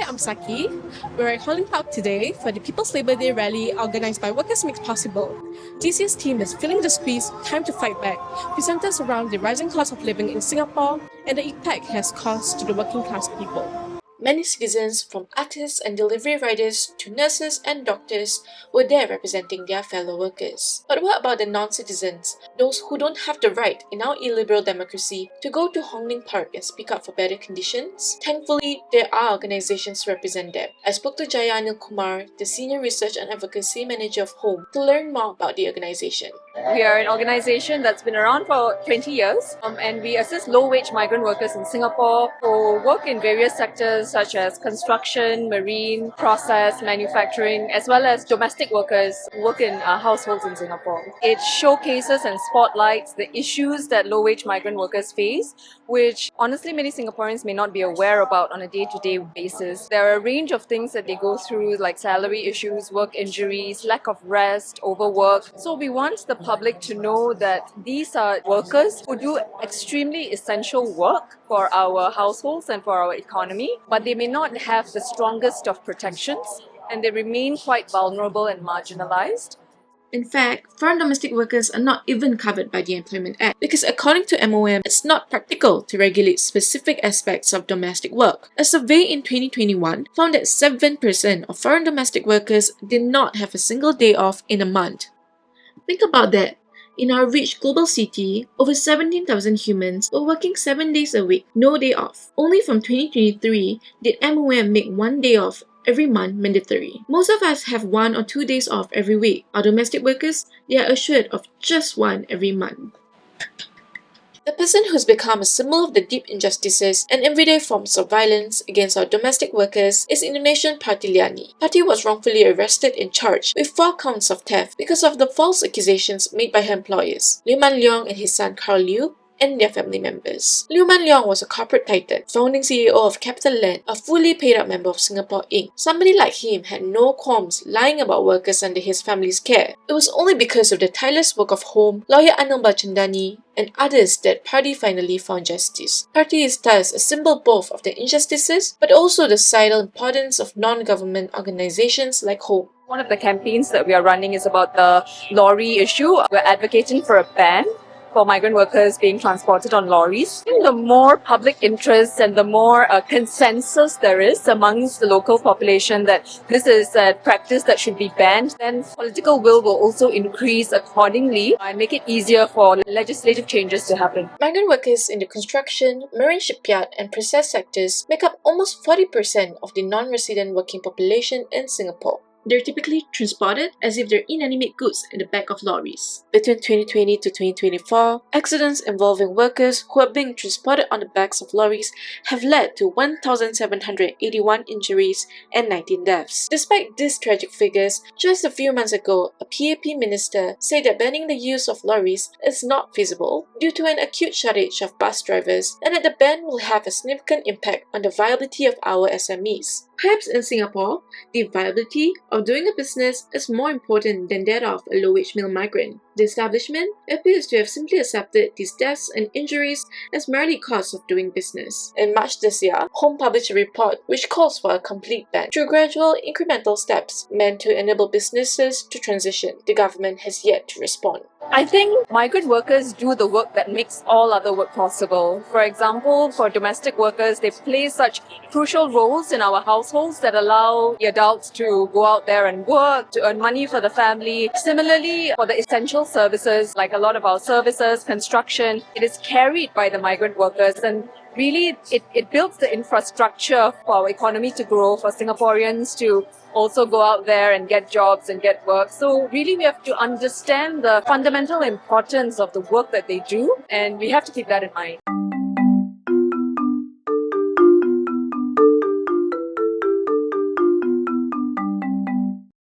I'm Saki. We're at Hong Lim Park today for the People's Labour Day rally organised by Workers Makes Possible. This year's theme is Feeling the Squeeze, Time to Fight Back, presenters around the rising cost of living in Singapore and the impact it has caused to the working class people. Many citizens, from artists and delivery riders to nurses and doctors, were there representing their fellow workers. But what about the non-citizens, those who don't have the right in our illiberal democracy to go to Hong Lim Park and speak up for better conditions? Thankfully, there are organizations to represent them. I spoke to Jaya Anil Kumar, the Senior Research and Advocacy Manager of HOME, to learn more about the organization. We are an organization that's been around for 20 years and we assist low-wage migrant workers in Singapore who work in various sectors such as construction, marine, process, manufacturing, as well as domestic workers who work in households in Singapore. It showcases and spotlights the issues that low-wage migrant workers face, which honestly many Singaporeans may not be aware about on a day-to-day basis. There are a range of things that they go through like salary issues, work injuries, lack of rest, overwork. So we want the public to know that these are workers who do extremely essential work for our households and for our economy, but they may not have the strongest of protections and they remain quite vulnerable and marginalized. In fact, foreign domestic workers are not even covered by the Employment Act because according to MOM, it's not practical to regulate specific aspects of domestic work. A survey in 2021 found that 7% of foreign domestic workers did not have a single day off in a month. Think about that. In our rich global city, over 17,000 humans were working 7 days a week, no day off. Only from 2023 did MOM make 1 day off every month mandatory. Most of us have 1 or 2 days off every week. Our domestic workers, they are assured of just 1 every month. The person who's become a symbol of the deep injustices and everyday forms of violence against our domestic workers is Indonesian Parti Liani. Parti was wrongfully arrested and charged with 4 counts of theft because of the false accusations made by her employers, Liu Man Leong and his son Carl Liu, and their family members. Liu Man Leong was a corporate titan, founding CEO of Capital Land, a fully paid-up member of Singapore Inc. Somebody like him had no qualms lying about workers under his family's care. It was only because of the tireless work of HOME, lawyer Anand Balchandani, and others that Parti finally found justice. Parti is thus a symbol both of the injustices but also the societal importance of non-government organizations like HOME. One of the campaigns that we are running is about the lorry issue. We're advocating for a ban for migrant workers being transported on lorries. The more public interest and the more consensus there is amongst the local population that this is a practice that should be banned, then political will also increase accordingly and make it easier for legislative changes to happen. Migrant workers in the construction, marine shipyard and process sectors make up almost 40% of the non-resident working population in Singapore. They're typically transported as if they're inanimate goods in the back of lorries. Between 2020 to 2024, accidents involving workers who are being transported on the backs of lorries have led to 1,781 injuries and 19 deaths. Despite these tragic figures, just a few months ago, a PAP minister said that banning the use of lorries is not feasible due to an acute shortage of bus drivers and that the ban will have a significant impact on the viability of our SMEs. Perhaps in Singapore, the viability of doing a business is more important than that of a low-wage male migrant. The establishment appears to have simply accepted these deaths and injuries as merely costs of doing business. In March this year, HOME published a report which calls for a complete ban through gradual, incremental steps meant to enable businesses to transition. The government has yet to respond. I think migrant workers do the work that makes all other work possible. For example, for domestic workers, they play such crucial roles in our households that allow the adults to go out there and work, to earn money for the family. Similarly, for the essential services, like a lot of our services, construction, it is carried by the migrant workers and really it builds the infrastructure for our economy to grow, for Singaporeans to also go out there and get jobs and get work. So really we have to understand the fundamental importance of the work that they do and we have to keep that in mind.